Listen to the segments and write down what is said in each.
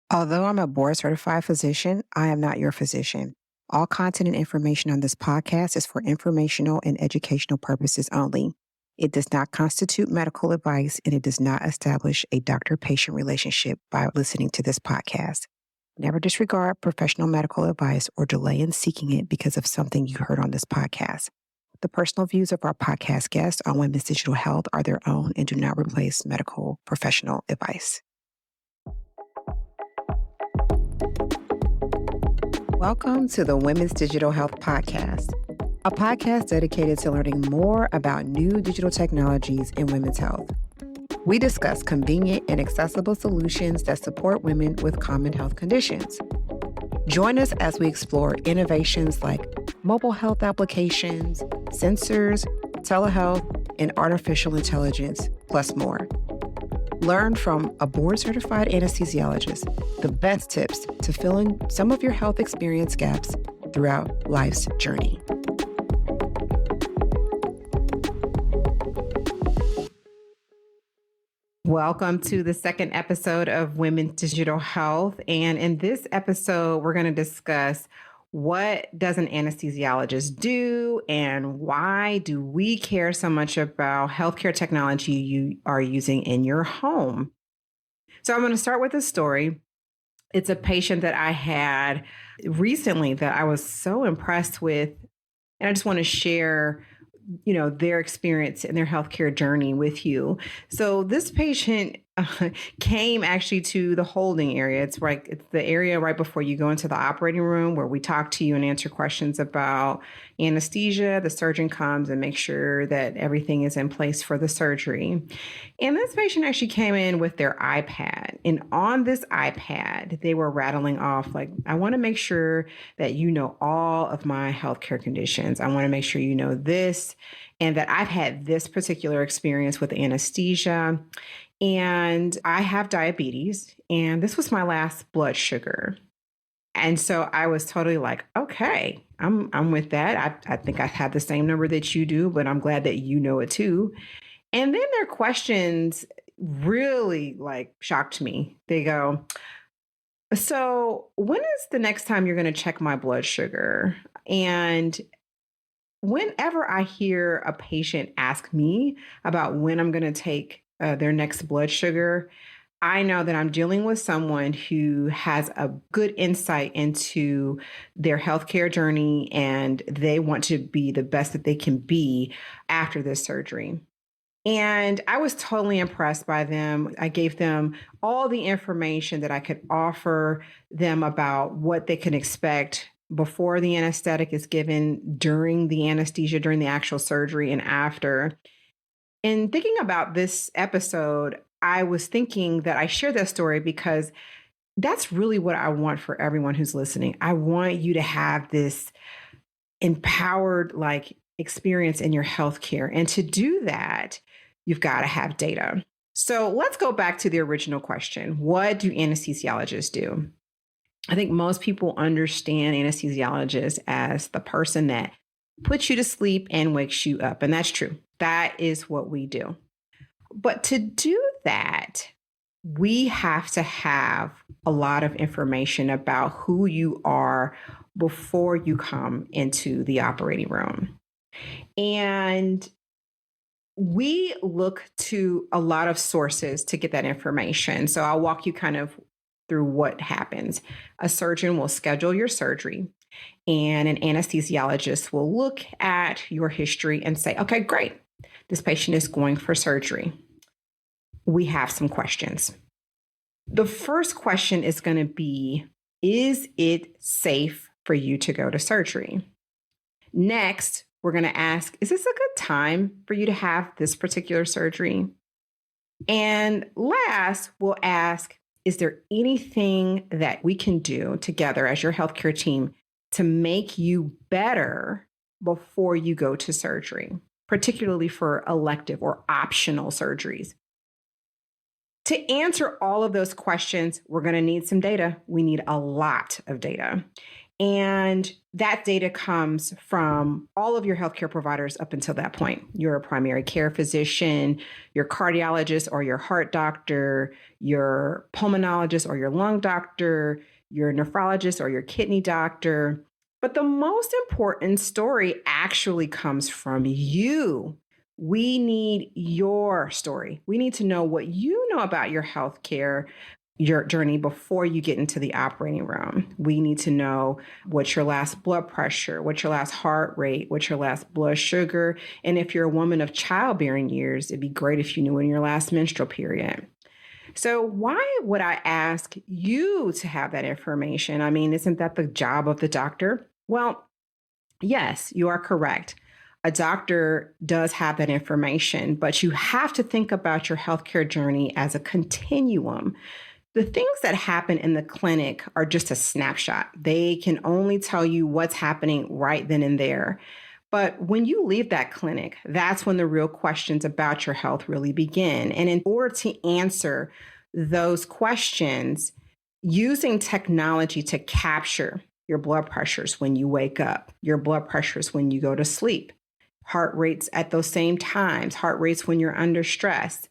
Although I'm a board certified physician, I am not your physician. All content and information on this podcast is for informational and educational purposes only. It does not constitute medical advice and it does not establish a doctor patient relationship by listening to this podcast. Never disregard professional medical advice or delay in seeking it because of something you heard on this podcast. The personal views of our podcast guests on women's digital health are their own and do not replace medical professional advice. Welcome to the Women's Digital Health Podcast, a podcast dedicated to learning more about new digital technologies in women's health. We discuss convenient and accessible solutions that support women with common health conditions. Join us as we explore innovations like mobile health applications, sensors, telehealth, and artificial intelligence, plus more. Learn from a board-certified anesthesiologist the best tips to fill in some of your health experience gaps throughout life's journey. Welcome to the second episode of Women's Digital Health. And in this episode, we're going to discuss what does an anesthesiologist do and why do we care so much about healthcare technology you are using in your home? So I'm going to start with a story. It's a patient that I had recently that I was so impressed with. And I just want to share, their experience and their healthcare journey with you. So this patient came actually to the holding area. It's the area right before you go into the operating room where we talk to you and answer questions about anesthesia. The surgeon comes and makes sure that everything is in place for the surgery. And this patient actually came in with their iPad. And on this iPad, they were rattling off, I want to make sure that you know all of my healthcare conditions. I want to make sure you know this and that I've had this particular experience with anesthesia. And I have diabetes, and this was my last blood sugar. And so I was totally like, okay, I'm with that. I think I have the same number that you do, but I'm glad that you know it too. And then their questions really shocked me. They go, so when is the next time you're going to check my blood sugar? And whenever I hear a patient ask me about when I'm going to take their next blood sugar, I know that I'm dealing with someone who has a good insight into their healthcare journey and they want to be the best that they can be after this surgery. And I was totally impressed by them. I gave them all the information that I could offer them about what they can expect before the anesthetic is given, during the anesthesia, during the actual surgery, and after. In thinking about this episode, I was thinking that I share that story because that's really what I want for everyone who's listening. I want you to have this empowered experience in your healthcare. And to do that, you've got to have data. So let's go back to the original question. What do anesthesiologists do? I think most people understand anesthesiologists as the person that puts you to sleep and wakes you up. And that's true. That is what we do. But to do that, we have to have a lot of information about who you are before you come into the operating room. And we look to a lot of sources to get that information. So I'll walk you kind of through what happens. A surgeon will schedule your surgery, and an anesthesiologist will look at your history and say, okay, great. This patient is going for surgery. We have some questions. The first question is going to be, is it safe for you to go to surgery? Next, we're going to ask, is this a good time for you to have this particular surgery? And last, we'll ask, is there anything that we can do together as your healthcare team to make you better before you go to surgery, particularly for elective or optional surgeries? To answer all of those questions, we're going to need some data. We need a lot of data. And that data comes from all of your healthcare providers up until that point. Your primary care physician, your cardiologist or your heart doctor, your pulmonologist or your lung doctor, your nephrologist or your kidney doctor. But the most important story actually comes from you. We need your story. We need to know what you know about your healthcare, your journey before you get into the operating room. We need to know what's your last blood pressure, what's your last heart rate, what's your last blood sugar. And if you're a woman of childbearing years, it'd be great if you knew when your last menstrual period. So why would I ask you to have that information? I mean, isn't that the job of the doctor? Well, yes, you are correct. A doctor does have that information, but you have to think about your healthcare journey as a continuum. The things that happen in the clinic are just a snapshot. They can only tell you what's happening right then and there. But when you leave that clinic, that's when the real questions about your health really begin. And in order to answer those questions, using technology to capture your blood pressures when you wake up, your blood pressures when you go to sleep, heart rates at those same times, heart rates when you're under stress,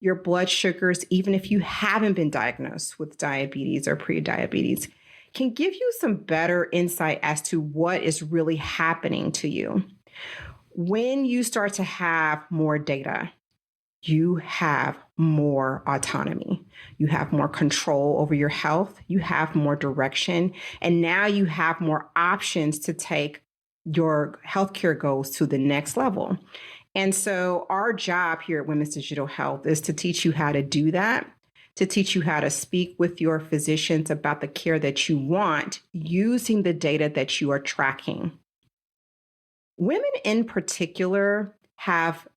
your blood sugars, even if you haven't been diagnosed with diabetes or prediabetes, can give you some better insight as to what is really happening to you. When you start to have more data, you have more autonomy. You have more control over your health. You have more direction. And now you have more options to take your healthcare goals to the next level. And so our job here at Women's Digital Health is to teach you how to do that, to teach you how to speak with your physicians about the care that you want using the data that you are tracking. Women in particular have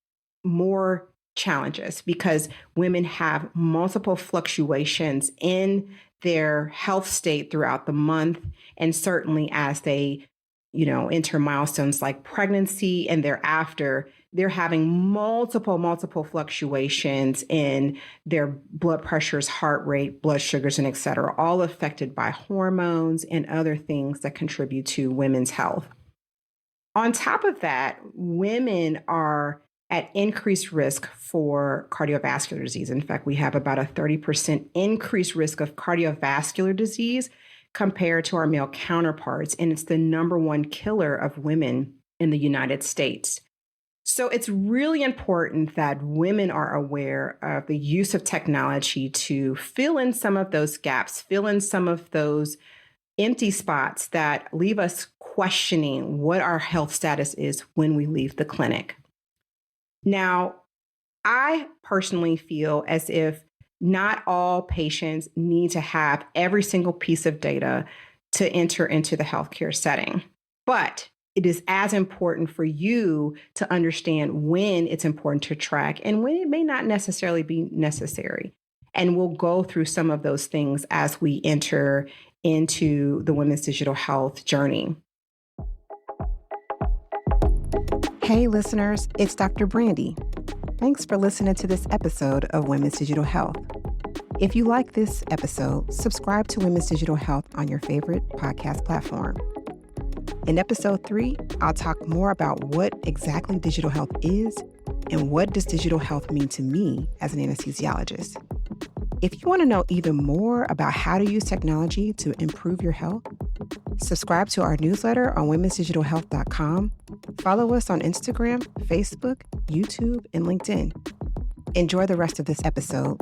more challenges because women have multiple fluctuations in their health state throughout the month, and certainly as they enter milestones like pregnancy and thereafter, they're having multiple fluctuations in their blood pressures, heart rate, blood sugars, and et cetera, all affected by hormones and other things that contribute to women's health. On top of that, women are at increased risk for cardiovascular disease. In fact, we have about a 30% increased risk of cardiovascular disease compared to our male counterparts, and it's the number one killer of women in the United States. So it's really important that women are aware of the use of technology to fill in some of those gaps, fill in some of those empty spots that leave us questioning what our health status is when we leave the clinic. Now, I personally feel as if not all patients need to have every single piece of data to enter into the healthcare setting, but it is as important for you to understand when it's important to track and when it may not necessarily be necessary. And we'll go through some of those things as we enter into the women's digital health journey. Hey, listeners, it's Dr. Brandy. Thanks for listening to this episode of Women's Digital Health. If you like this episode, subscribe to Women's Digital Health on your favorite podcast platform. In episode 3, I'll talk more about what exactly digital health is and what does digital health mean to me as an anesthesiologist. If you want to know even more about how to use technology to improve your health, subscribe to our newsletter on womensdigitalhealth.com. Follow us on Instagram, Facebook, YouTube, and LinkedIn. Enjoy the rest of this episode.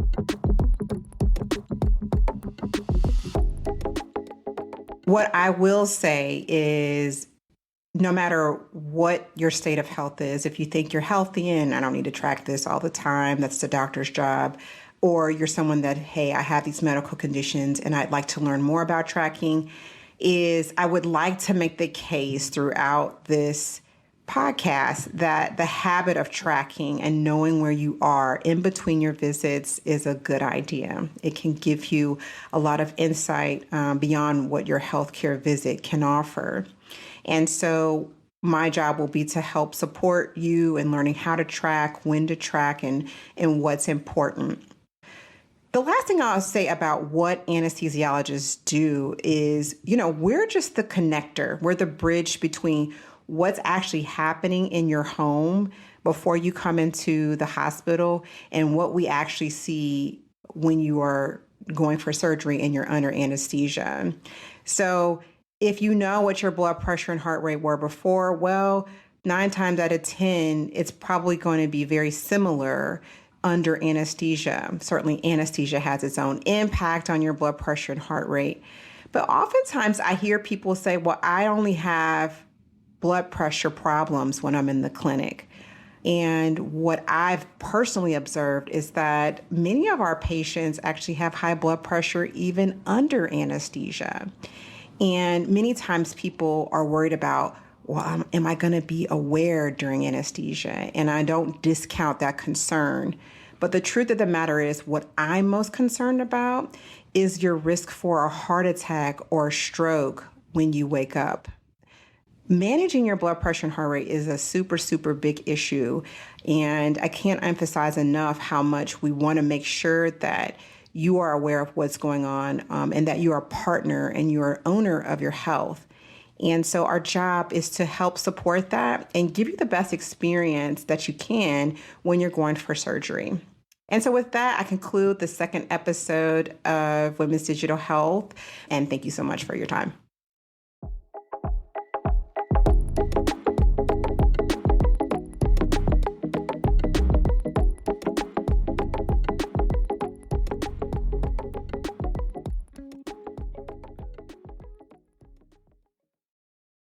What I will say is no matter what your state of health is, if you think you're healthy and I don't need to track this all the time, that's the doctor's job, or you're someone that, hey, I have these medical conditions and I'd like to learn more about tracking, is I would like to make the case throughout this podcast that the habit of tracking and knowing where you are in between your visits is a good idea. It can give you a lot of insight beyond what your healthcare visit can offer. And so my job will be to help support you in learning how to track, when to track, and what's important. The last thing I'll say about what anesthesiologists do is, we're just the connector. We're the bridge between what's actually happening in your home before you come into the hospital and what we actually see when you are going for surgery and you're under anesthesia. So if you know what your blood pressure and heart rate were before, well, 9 times out of 10, it's probably going to be very similar under anesthesia. Certainly, anesthesia has its own impact on your blood pressure and heart rate. But oftentimes I hear people say, well, I only have blood pressure problems when I'm in the clinic. And what I've personally observed is that many of our patients actually have high blood pressure even under anesthesia. And many times people are worried about, well, am I going to be aware during anesthesia? And I don't discount that concern. But the truth of the matter is, what I'm most concerned about is your risk for a heart attack or a stroke when you wake up. Managing your blood pressure and heart rate is a super, super big issue. And I can't emphasize enough how much we want to make sure that you are aware of what's going on and that you are a partner and you're an owner of your health. And so our job is to help support that and give you the best experience that you can when you're going for surgery. And so with that, I conclude the second episode of Women's Digital Health. And thank you so much for your time.